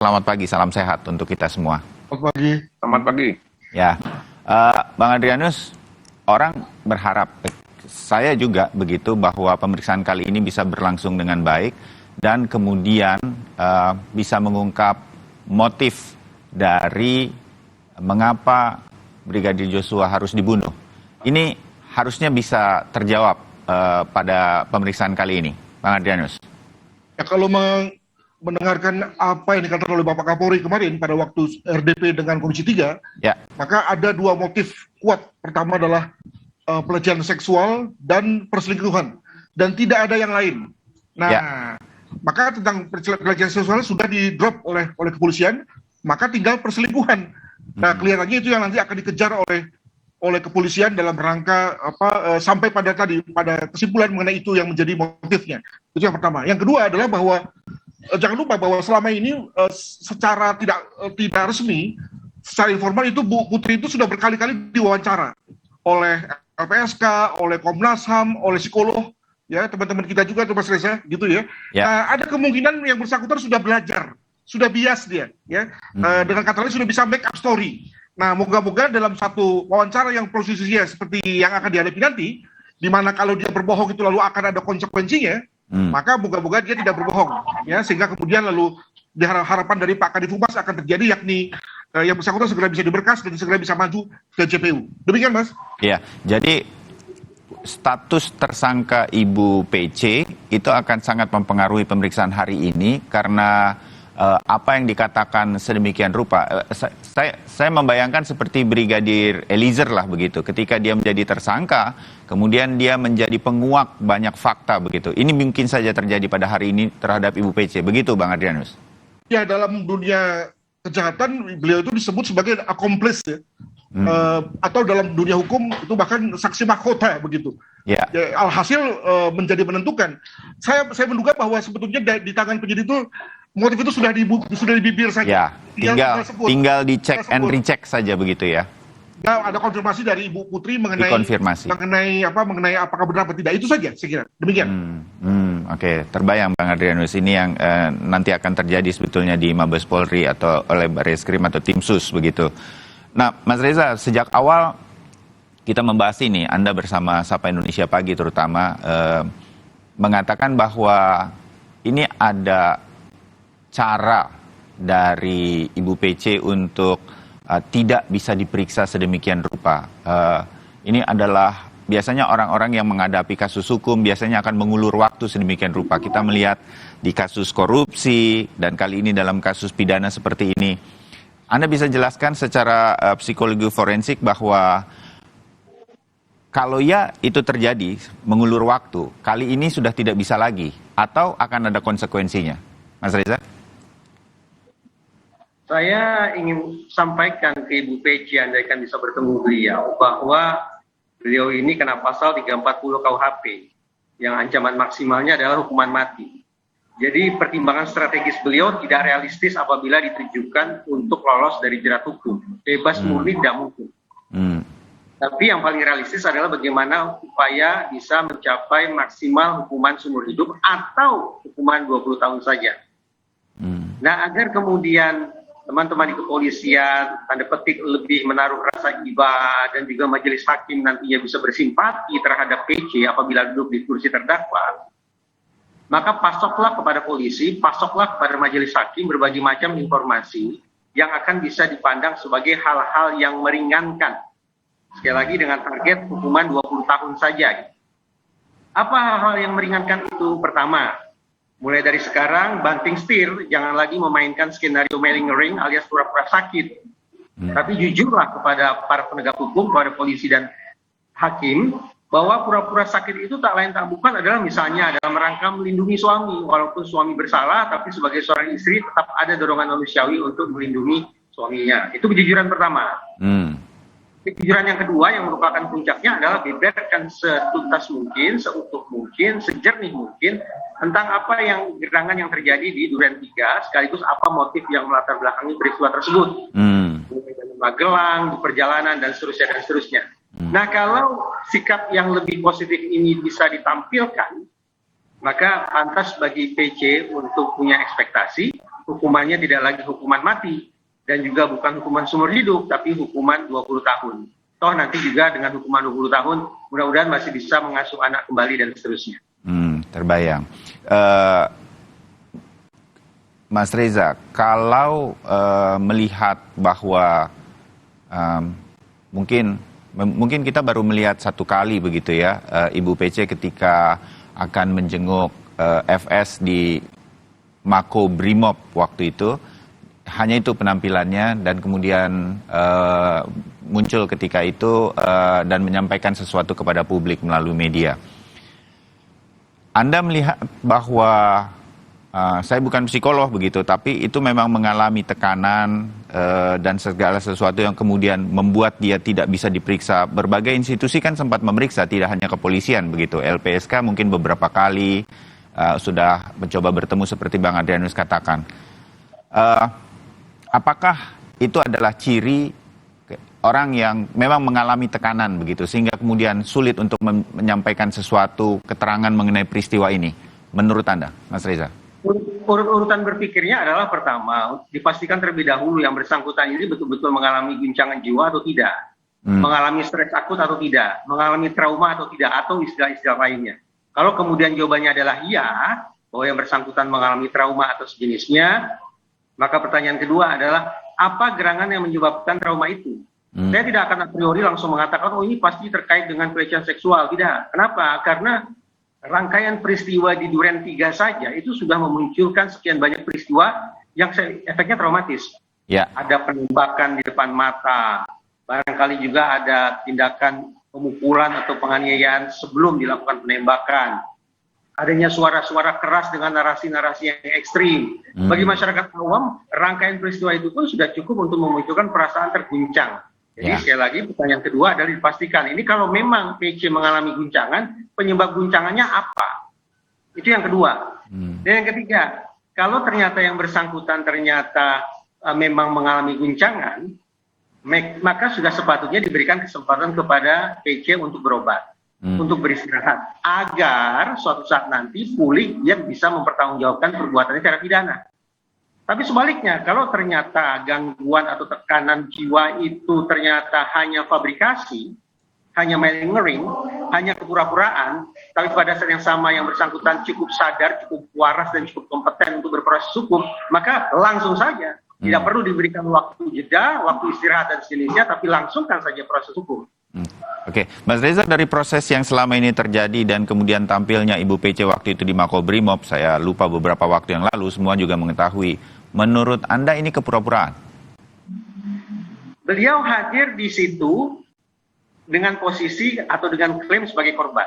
Selamat pagi, salam sehat untuk kita semua. Selamat pagi. Selamat pagi. Ya, Bang Adrianus, orang berharap, saya juga begitu, bahwa pemeriksaan kali ini bisa berlangsung dengan baik dan kemudian bisa mengungkap motif dari mengapa Brigadir Joshua harus dibunuh. Ini harusnya bisa terjawab pada pemeriksaan kali ini, Bang Adrianus. Ya, kalau mendengarkan apa yang dikatakan oleh Bapak Kapolri kemarin pada waktu RDP dengan Komisi 3, ya, maka ada dua motif kuat. Pertama adalah pelecehan seksual dan perselingkuhan, dan tidak ada yang lain. Nah, ya, maka tentang pelecehan seksual sudah di-drop oleh kepolisian, maka tinggal perselingkuhan. Nah, kelihatannya itu yang nanti akan dikejar oleh kepolisian dalam rangka sampai pada kesimpulan mengenai itu yang menjadi motifnya. Itu yang pertama. Yang kedua adalah bahwa jangan lupa bahwa selama ini secara tidak resmi, secara informal itu Bu Putri itu sudah berkali-kali diwawancara oleh LPSK, oleh Komnas HAM, oleh psikolog, ya teman-teman kita juga, Mas Reza, gitu ya. Ada kemungkinan yang bersangkutan sudah belajar, sudah bias dia, ya. Dengan kata lain sudah bisa make up story. Nah, moga-moga dalam satu wawancara yang prosesnya seperti yang akan dihadapi nanti, di mana kalau dia berbohong itu lalu akan ada konsekuensinya. Maka moga-moga dia tidak berbohong, ya, sehingga kemudian lalu harapan dari Pak Kadif Humas akan terjadi, yakni yang bersangkutan segera bisa diberkas dan segera bisa maju ke JPU. Demikian, Mas. Ya, jadi status tersangka Ibu PC itu akan sangat mempengaruhi pemeriksaan hari ini karena apa yang dikatakan sedemikian rupa. Saya membayangkan seperti Brigadir Eliezer lah begitu. Ketika dia menjadi tersangka, kemudian dia menjadi penguak banyak fakta begitu. Ini mungkin saja terjadi pada hari ini terhadap Ibu PC. Begitu, Bang Adrianus? Ya, dalam dunia kejahatan beliau itu disebut sebagai accomplice, ya. Atau dalam dunia hukum itu bahkan saksi mahkota begitu. Ya, alhasil menjadi menentukan. Saya menduga bahwa sebetulnya di tangan penyidik itu motif itu sudah di bibir saja. Ya, tinggal dicek and recheck saja begitu ya. Ya, ada konfirmasi dari Ibu Putri mengenai apakah benar atau tidak, itu saja saya kira. Demikian. Oke, terbayang Bang Adrianus, ini yang nanti akan terjadi sebetulnya di Mabes Polri atau oleh Barreskrim atau Tim Sus begitu. Nah, Mas Reza, sejak awal kita membahas ini, Anda bersama Sapa Indonesia Pagi terutama mengatakan bahwa ini ada cara dari Ibu PC untuk tidak bisa diperiksa sedemikian rupa. Ini adalah biasanya orang-orang yang menghadapi kasus hukum biasanya akan mengulur waktu sedemikian rupa. Kita melihat di kasus korupsi dan kali ini dalam kasus pidana seperti ini. Anda bisa jelaskan secara psikologi forensik bahwa kalau ya itu terjadi mengulur waktu, kali ini sudah tidak bisa lagi atau akan ada konsekuensinya, Mas Reza? Saya ingin sampaikan ke Ibu PC, Anda akan bisa bertemu beliau, bahwa beliau ini kena pasal 340 KUHP, yang ancaman maksimalnya adalah hukuman mati. Jadi pertimbangan strategis beliau tidak realistis apabila ditujukan untuk lolos dari jerat hukum. Bebas murni tidak mungkin. Tapi yang paling realistis adalah bagaimana upaya bisa mencapai maksimal hukuman seumur hidup atau hukuman 20 tahun saja. Nah, agar kemudian teman-teman di kepolisian, tanda petik, lebih menaruh rasa iba dan juga majelis hakim nantinya bisa bersimpati terhadap PC apabila duduk di kursi terdakwa, maka pasoklah kepada polisi, pasoklah kepada majelis hakim berbagai macam informasi yang akan bisa dipandang sebagai hal-hal yang meringankan. Sekali lagi dengan target hukuman 20 tahun saja. Apa hal-hal yang meringankan itu? Pertama, mulai dari sekarang banting setir, jangan lagi memainkan skenario malingering alias pura-pura sakit. Tapi jujurlah kepada para penegak hukum, kepada polisi dan hakim, bahwa pura-pura sakit itu tak lain tak bukan adalah misalnya dalam rangka melindungi suami. Walaupun suami bersalah, tapi sebagai seorang istri tetap ada dorongan manusiawi untuk melindungi suaminya. Itu kejujuran pertama. Kejujuran yang kedua yang merupakan puncaknya adalah beberkan setuntas mungkin, seutuh mungkin, sejernih mungkin tentang apa yang gerangan yang terjadi di Duren 3, sekaligus apa motif yang melatar belakangi peristiwa tersebut. Di Magelang, di perjalanan, dan seterusnya. Nah, kalau sikap yang lebih positif ini bisa ditampilkan, maka pantas bagi PC untuk punya ekspektasi hukumannya tidak lagi hukuman mati dan juga bukan hukuman seumur hidup, tapi hukuman 20 tahun. Toh nanti juga dengan hukuman 20 tahun, mudah-mudahan masih bisa mengasuh anak kembali dan seterusnya. Terbayang. Mas Reza, kalau melihat bahwa mungkin kita baru melihat satu kali begitu ya, Ibu PC ketika akan menjenguk FS di Mako Brimob waktu itu, hanya itu penampilannya dan kemudian muncul ketika itu dan menyampaikan sesuatu kepada publik melalui media. Anda melihat bahwa saya bukan psikolog begitu, tapi itu memang mengalami tekanan dan segala sesuatu yang kemudian membuat dia tidak bisa diperiksa. Berbagai institusi kan sempat memeriksa, tidak hanya kepolisian begitu. LPSK mungkin beberapa kali sudah mencoba bertemu seperti Bang Adrianus katakan. Apakah itu adalah ciri orang yang memang mengalami tekanan begitu, sehingga kemudian sulit untuk menyampaikan sesuatu keterangan mengenai peristiwa ini, menurut Anda, Mas Reza? Urutan berpikirnya adalah pertama, dipastikan terlebih dahulu yang bersangkutan ini betul-betul mengalami guncangan jiwa atau tidak, mengalami stres akut atau tidak, mengalami trauma atau tidak, atau istilah-istilah lainnya. Kalau kemudian jawabannya adalah iya, bahwa yang bersangkutan mengalami trauma atau sejenisnya, maka pertanyaan kedua adalah, apa gerangan yang menyebabkan trauma itu? Saya tidak akan a priori langsung mengatakan, oh ini pasti terkait dengan pelecehan seksual. Tidak. Kenapa? Karena rangkaian peristiwa di Duren 3 saja itu sudah memunculkan sekian banyak peristiwa yang efeknya traumatis. Ya. Ada penembakan di depan mata, barangkali juga ada tindakan pemukulan atau penganiayaan sebelum dilakukan penembakan. Adanya suara-suara keras dengan narasi-narasi yang ekstrim. Bagi masyarakat awam, rangkaian peristiwa itu pun sudah cukup untuk memunculkan perasaan terguncang. Jadi sekali lagi pertanyaan kedua adalah dipastikan, ini kalau memang PC mengalami guncangan, penyebab guncangannya apa? Itu yang kedua. Dan yang ketiga, kalau ternyata yang bersangkutan ternyata memang mengalami guncangan, maka sudah sepatutnya diberikan kesempatan kepada PC untuk berobat, untuk beristirahat, agar suatu saat nanti pulih dia bisa mempertanggungjawabkan perbuatannya secara pidana. Tapi sebaliknya, kalau ternyata gangguan atau tekanan jiwa itu ternyata hanya fabrikasi, hanya malingering, hanya kepura-puraan, tapi pada saat yang sama yang bersangkutan cukup sadar, cukup waras, dan cukup kompeten untuk berproses hukum, maka langsung saja. Tidak perlu diberikan waktu jeda, waktu istirahat dan sejenisnya, tapi langsungkan saja proses hukum. Oke, Mas Reza, dari proses yang selama ini terjadi dan kemudian tampilnya Ibu PC waktu itu di Makobrimob, saya lupa beberapa waktu yang lalu, semua juga mengetahui. Menurut Anda ini kepura-puraan? Beliau hadir di situ dengan posisi atau dengan klaim sebagai korban.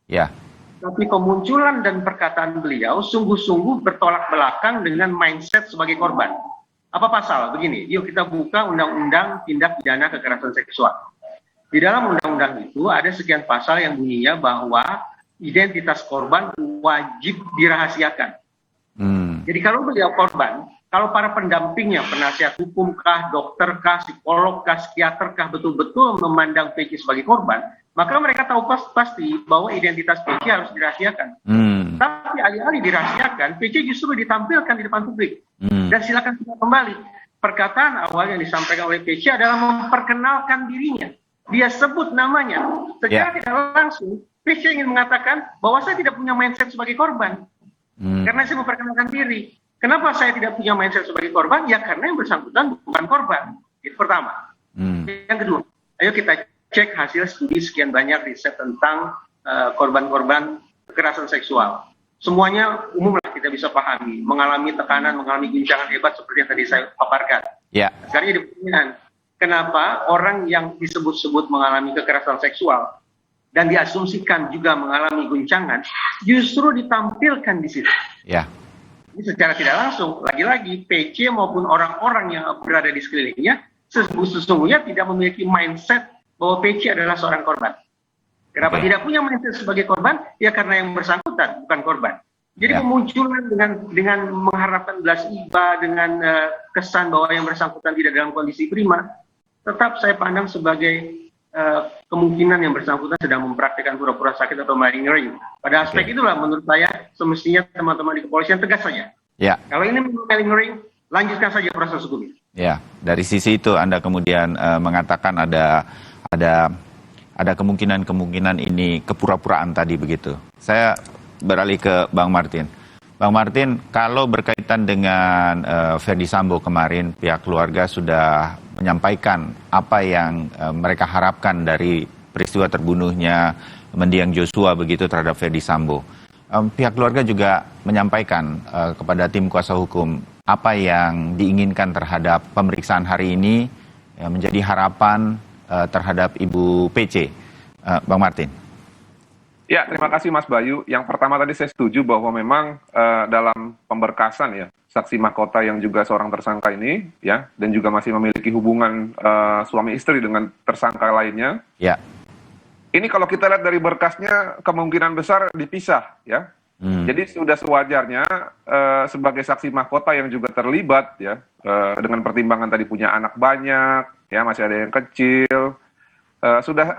Ya. Tapi kemunculan dan perkataan beliau sungguh-sungguh bertolak belakang dengan mindset sebagai korban. Apa pasal? Begini, yuk kita buka Undang-Undang Tindak Pidana Kekerasan Seksual. Di dalam undang-undang itu ada sekian pasal yang bunyinya bahwa identitas korban wajib dirahasiakan. Jadi kalau beliau korban, kalau para pendampingnya, penasihat hukumkah, dokterkah, psikologkah, psikiaterkah betul-betul memandang PC sebagai korban, maka mereka tahu pasti bahwa identitas PC harus dirahasiakan. Tapi alih-alih dirahasiakan, PC justru ditampilkan di depan publik. Dan silakan kita kembali. Perkataan awal yang disampaikan oleh PC adalah memperkenalkan dirinya. Dia sebut namanya. Secara tidak langsung, PC ingin mengatakan bahwa saya tidak punya mindset sebagai korban. Karena saya memperkenalkan diri. Kenapa saya tidak punya mindset sebagai korban? Ya karena yang bersangkutan bukan korban. Itu pertama. Yang kedua, ayo kita cek hasil studi sekian banyak riset tentang korban-korban kekerasan seksual. Semuanya umumlah kita bisa pahami. Mengalami tekanan, mengalami guncangan hebat seperti yang tadi saya paparkan. Sekarang jadi pertanyaan, kenapa orang yang disebut-sebut mengalami kekerasan seksual dan diasumsikan juga mengalami guncangan justru ditampilkan di situ? Ini secara tidak langsung, lagi-lagi PC maupun orang-orang yang berada di sekelilingnya sesungguhnya tidak memiliki mindset bahwa PC adalah seorang korban. Kenapa tidak punya mindset sebagai korban? Ya karena yang bersangkutan bukan korban. Jadi kemunculan dengan mengharapkan belas iba, dengan kesan bahwa yang bersangkutan tidak dalam kondisi prima, tetap saya pandang sebagai kemungkinan yang bersangkutan sedang mempraktikkan pura-pura sakit atau malingering. Pada aspek itulah menurut saya semestinya teman-teman di kepolisian tegas saja Ya. Kalau ini melingering, lanjutkan saja proses hukumnya. Ya, dari sisi itu Anda kemudian mengatakan ada kemungkinan ini kepura-puraan tadi begitu. Saya beralih ke Bang Martin. Bang Martin, kalau berkaitan dengan Ferdy Sambo kemarin, pihak keluarga sudah menyampaikan apa yang mereka harapkan dari peristiwa terbunuhnya mendiang Joshua begitu terhadap Ferdy Sambo. Pihak keluarga juga menyampaikan kepada tim kuasa hukum apa yang diinginkan terhadap pemeriksaan hari ini menjadi harapan terhadap Ibu PC. Bang Martin. Ya, terima kasih Mas Bayu. Yang pertama tadi saya setuju bahwa memang dalam pemberkasan ya, saksi mahkota yang juga seorang tersangka ini ya, dan juga masih memiliki hubungan suami istri dengan tersangka lainnya. Ya. Ini kalau kita lihat dari berkasnya kemungkinan besar dipisah ya. Jadi sudah sewajarnya sebagai saksi mahkota yang juga terlibat ya dengan pertimbangan tadi punya anak banyak ya, masih ada yang kecil.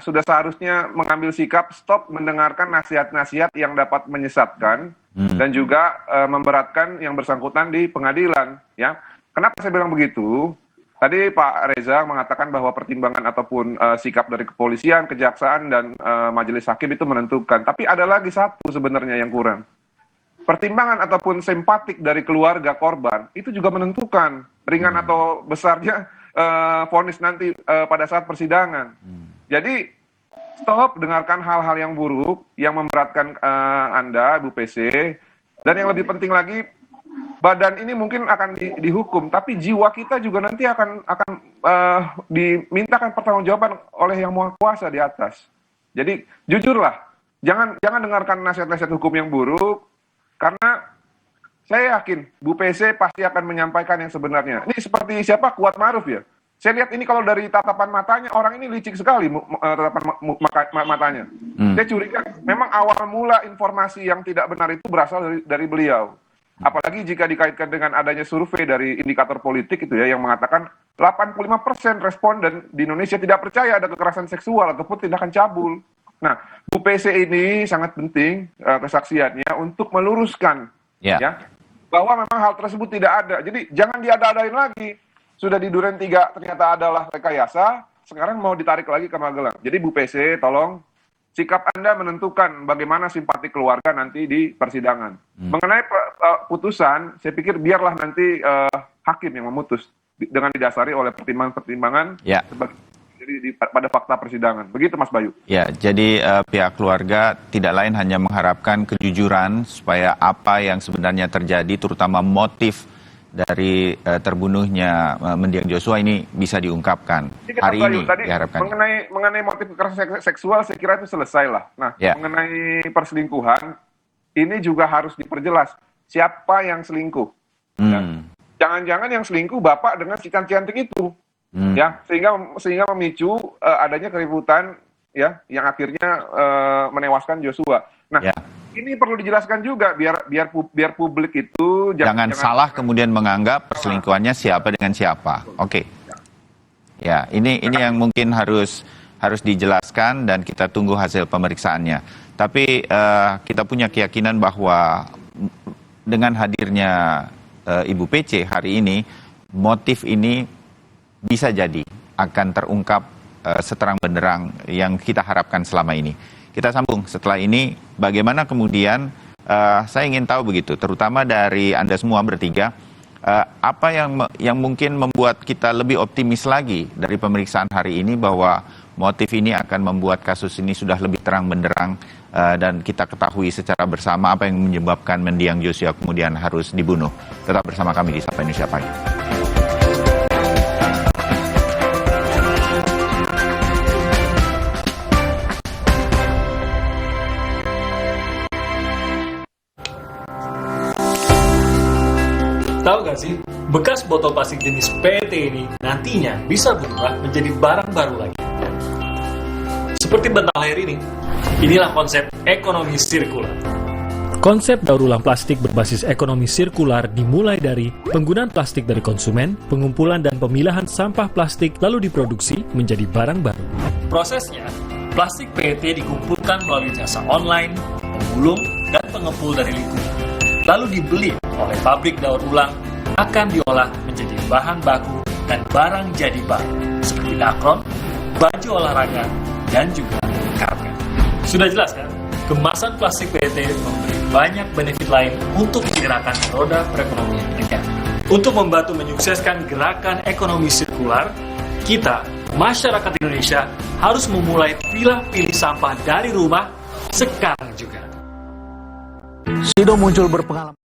Sudah seharusnya mengambil sikap stop mendengarkan nasihat-nasihat yang dapat menyesatkan dan juga memberatkan yang bersangkutan di pengadilan ya. Kenapa saya bilang begitu? Tadi Pak Reza mengatakan bahwa pertimbangan ataupun sikap dari kepolisian, kejaksaan dan majelis hakim itu menentukan. Tapi ada lagi satu sebenarnya yang kurang. Pertimbangan ataupun simpatik dari keluarga korban itu juga menentukan ringan atau besarnya vonis nanti pada saat persidangan. Jadi stop dengarkan hal-hal yang buruk yang memberatkan Anda, Bu PC, dan yang lebih penting lagi badan ini mungkin akan dihukum, tapi jiwa kita juga nanti akan dimintakan pertanggungjawaban oleh Yang Maha Kuasa di atas. Jadi jujurlah, jangan dengarkan nasihat-nasihat hukum yang buruk, karena saya yakin Bu PC pasti akan menyampaikan yang sebenarnya. Ini seperti siapa? Kuat Maruf ya. Saya lihat ini kalau dari tatapan matanya, orang ini licik sekali tatapan matanya. Saya curiga, memang awal mula informasi yang tidak benar itu berasal dari beliau. Apalagi jika dikaitkan dengan adanya survei dari indikator politik itu ya, yang mengatakan 85% responden di Indonesia tidak percaya ada kekerasan seksual ataupun tindakan cabul. Nah, Bu PC ini sangat penting kesaksiannya untuk meluruskan ya, bahwa memang hal tersebut tidak ada. Jadi jangan diada-adain lagi. Sudah di Duren 3 ternyata adalah rekayasa, sekarang mau ditarik lagi ke Magelang. Jadi Bu PC, tolong sikap Anda menentukan bagaimana simpati keluarga nanti di persidangan. Mengenai putusan, saya pikir biarlah nanti hakim yang memutus dengan didasari oleh pertimbangan-pertimbangan pada fakta persidangan. Begitu Mas Bayu. Ya, jadi pihak keluarga tidak lain hanya mengharapkan kejujuran supaya apa yang sebenarnya terjadi, terutama motif dari terbunuhnya mendiang Joshua ini bisa diungkapkan. Hari ini diharapkan. Mengenai motif kekerasan seksual saya kira itu selesai lah. Nah, mengenai perselingkuhan ini juga harus diperjelas siapa yang selingkuh. Jangan-jangan yang selingkuh bapak dengan si cantik itu, ya sehingga memicu adanya keributan ya yang akhirnya menewaskan Joshua. Nah. Ini perlu dijelaskan juga biar publik itu jangan salah kemudian menganggap perselingkuhannya siapa dengan siapa. Oke. Ya, ini yang mungkin harus dijelaskan dan kita tunggu hasil pemeriksaannya. Tapi kita punya keyakinan bahwa dengan hadirnya Ibu PC hari ini, motif ini bisa jadi akan terungkap seterang benderang yang kita harapkan selama ini. Kita sambung setelah ini, bagaimana kemudian, saya ingin tahu begitu, terutama dari Anda semua bertiga, apa yang mungkin membuat kita lebih optimis lagi dari pemeriksaan hari ini bahwa motif ini akan membuat kasus ini sudah lebih terang benderang dan kita ketahui secara bersama apa yang menyebabkan mendiang Joshua kemudian harus dibunuh. Tetap bersama kami di Sapa Indonesia Pagi. Tahu gak sih, bekas botol plastik jenis PET ini nantinya bisa berubah menjadi barang baru lagi. Seperti bental air ini, inilah konsep ekonomi sirkular. Konsep daur ulang plastik berbasis ekonomi sirkular dimulai dari penggunaan plastik dari konsumen, pengumpulan dan pemilahan sampah plastik lalu diproduksi menjadi barang baru. Prosesnya, plastik PET dikumpulkan melalui jasa online, pemulung, dan pengepul dari lingkungan. lalu dibeli oleh pabrik daur ulang, akan diolah menjadi bahan baku dan barang jadi baru, seperti dakron, baju olahraga, dan juga karpet. Sudah jelas kan? Kemasan plastik PET memberi banyak benefit lain untuk menggerakkan roda perekonomian negara. Untuk membantu menyukseskan gerakan ekonomi sirkular, kita, masyarakat Indonesia, harus memulai pilih sampah dari rumah sekarang juga. Sido muncul berpengalaman.